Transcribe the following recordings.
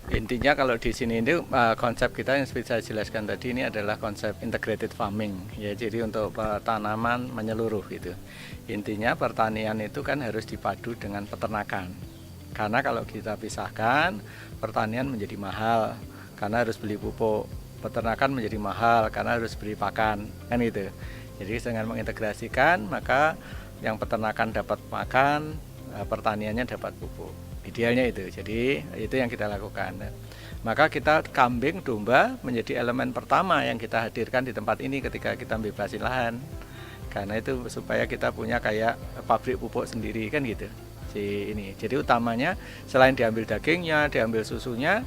Intinya kalau di sini itu konsep kita yang seperti saya jelaskan tadi ini adalah konsep integrated farming ya. Jadi untuk tanaman menyeluruh gitu. Intinya pertanian itu kan harus dipadu dengan peternakan. Karena kalau kita pisahkan, pertanian menjadi mahal karena harus beli pupuk. Peternakan menjadi mahal karena harus beli pakan, kan gitu. Jadi dengan mengintegrasikan maka yang peternakan dapat makan, pertaniannya dapat pupuk. Idealnya itu. Jadi itu yang kita lakukan. Maka kita kambing domba menjadi elemen pertama yang kita hadirkan di tempat ini ketika kita bebasin lahan. Karena itu supaya kita punya kayak pabrik pupuk sendiri kan gitu. Ini. Jadi utamanya selain diambil dagingnya, diambil susunya,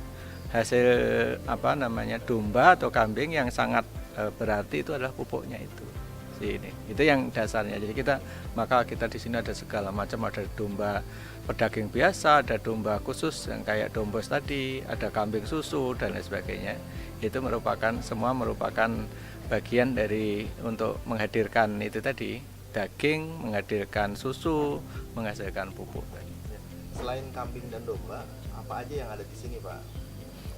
hasil domba atau kambing yang sangat berarti itu adalah pupuknya itu. Itu yang dasarnya. Jadi maka kita di sini ada segala macam, ada domba pedaging biasa, ada domba khusus yang kayak dombos tadi, ada kambing susu dan lain sebagainya. Itu semua merupakan bagian dari untuk menghadirkan itu tadi, daging, menghadirkan susu, menghasilkan pupuk. Selain kambing dan domba, apa aja yang ada di sini, Pak?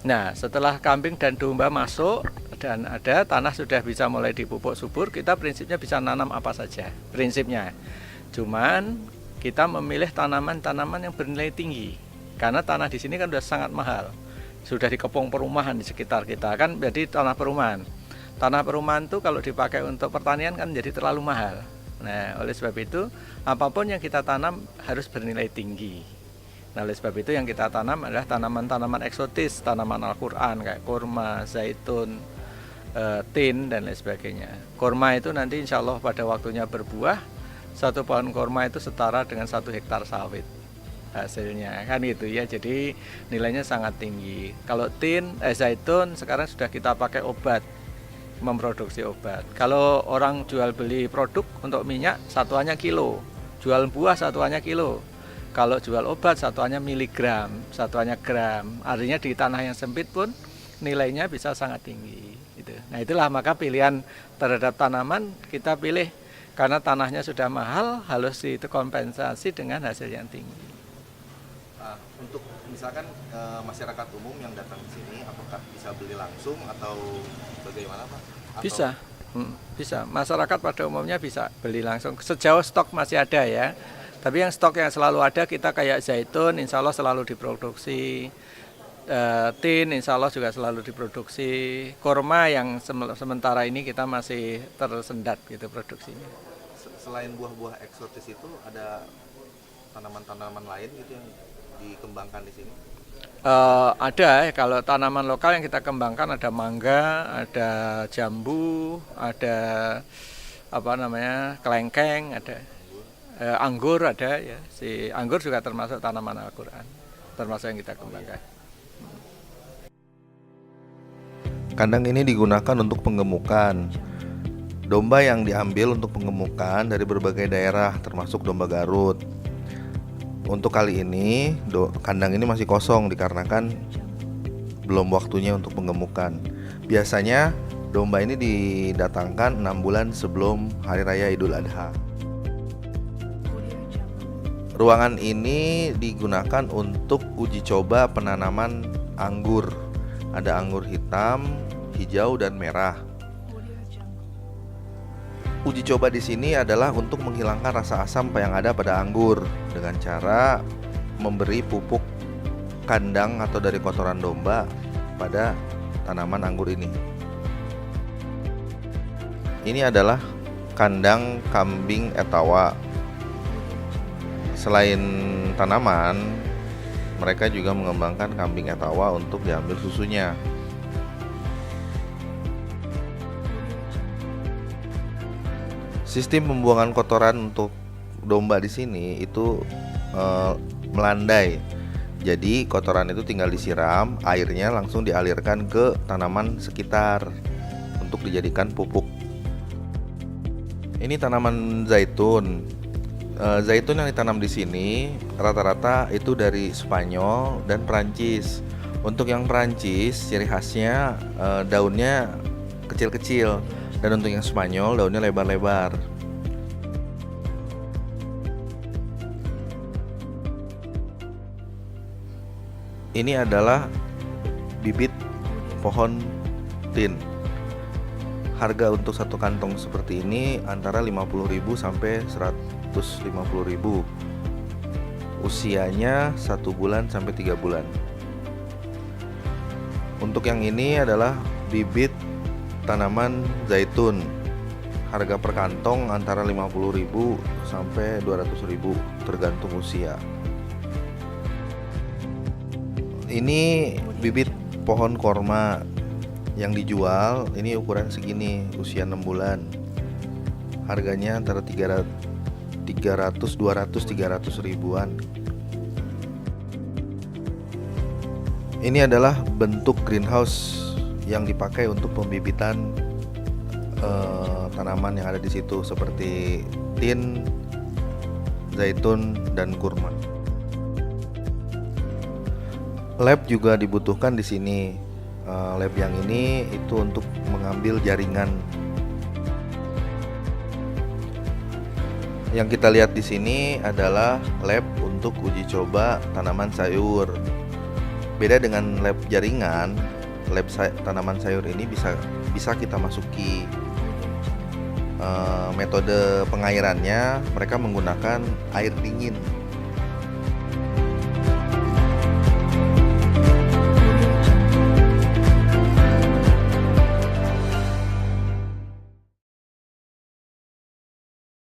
Nah, setelah kambing dan domba masuk dan ada tanah sudah bisa mulai dipupuk subur, kita prinsipnya bisa nanam apa saja, prinsipnya. Cuman kita memilih tanaman-tanaman yang bernilai tinggi, karena tanah di sini kan sudah sangat mahal, sudah dikepung perumahan di sekitar kita kan, jadi tanah perumahan. Tanah perumahan itu kalau dipakai untuk pertanian kan jadi terlalu mahal. Nah, oleh sebab itu apapun yang kita tanam harus bernilai tinggi. Nah, oleh sebab itu yang kita tanam adalah tanaman-tanaman eksotis, tanaman Al-Quran kayak kurma, zaitun, tin, dan lain sebagainya. Kurma itu nanti insya Allah pada waktunya berbuah, satu pohon kurma itu setara dengan 1 hektar sawit hasilnya, kan gitu ya. Jadi nilainya sangat tinggi. Kalau zaitun sekarang sudah kita pakai obat, memproduksi obat. Kalau orang jual beli produk untuk minyak, satuannya kilo, jual buah satuannya kilo. Kalau jual obat satuannya miligram, satuannya gram. Artinya di tanah yang sempit pun nilainya bisa sangat tinggi. Gitu. Nah itulah maka pilihan terhadap tanaman kita pilih karena tanahnya sudah mahal, harus itu kompensasi dengan hasil yang tinggi. Untuk misalkan masyarakat umum yang datang ke sini, apakah bisa beli langsung atau bagaimana, Pak? Bisa. Masyarakat pada umumnya bisa beli langsung sejauh stok masih ada ya. Tapi yang stok yang selalu ada kita kayak zaitun, insya Allah selalu diproduksi, tin, insya Allah juga selalu diproduksi, kurma yang sementara ini kita masih tersendat gitu produksinya. Selain buah-buah eksotis itu ada tanaman-tanaman lain gitu yang dikembangkan di sini? Ada kalau tanaman lokal yang kita kembangkan ada mangga, ada jambu, ada kelengkeng, ada. Anggur ada ya, si anggur juga termasuk tanaman Al-Quran, termasuk yang kita kembangkan. Kandang ini digunakan untuk penggemukan. Domba yang diambil untuk penggemukan dari berbagai daerah, termasuk domba Garut. Untuk kali ini, kandang ini masih kosong dikarenakan belum waktunya untuk penggemukan. Biasanya domba ini didatangkan 6 bulan sebelum Hari Raya Idul Adha. Ruangan ini digunakan untuk uji coba penanaman anggur. Ada anggur hitam, hijau, dan merah. Uji coba di sini adalah untuk menghilangkan rasa asam yang ada pada anggur dengan cara memberi pupuk kandang atau dari kotoran domba pada tanaman anggur ini. Ini adalah kandang kambing etawa. Selain tanaman, mereka juga mengembangkan kambing etawa untuk diambil susunya. Sistem pembuangan kotoran untuk domba di sini itu melandai. Jadi kotoran itu tinggal disiram, airnya langsung dialirkan ke tanaman sekitar untuk dijadikan pupuk. Ini tanaman zaitun. Zaitun yang ditanam di sini rata-rata itu dari Spanyol dan Perancis. Untuk yang Perancis ciri khasnya daunnya kecil-kecil, dan untuk yang Spanyol daunnya lebar-lebar. Ini adalah bibit pohon tin. Harga untuk satu kantong seperti ini antara 50.000 sampai 150.000. Usianya 1 bulan sampai 3 bulan. Untuk yang ini adalah bibit tanaman zaitun. Harga per kantong antara 50.000 sampai 200.000 tergantung usia. Ini bibit pohon korma yang dijual, ini ukuran segini, usia 6 bulan. Harganya antara 200 300 ribuan. Ini adalah bentuk greenhouse yang dipakai untuk pembibitan tanaman yang ada di situ seperti tin, zaitun, dan kurma. Lab juga dibutuhkan di sini. Lab yang ini itu untuk mengambil jaringan. Yang kita lihat di sini adalah lab untuk uji coba tanaman sayur. Beda dengan lab jaringan, lab tanaman sayur ini bisa kita masuki. Metode pengairannya mereka menggunakan air dingin.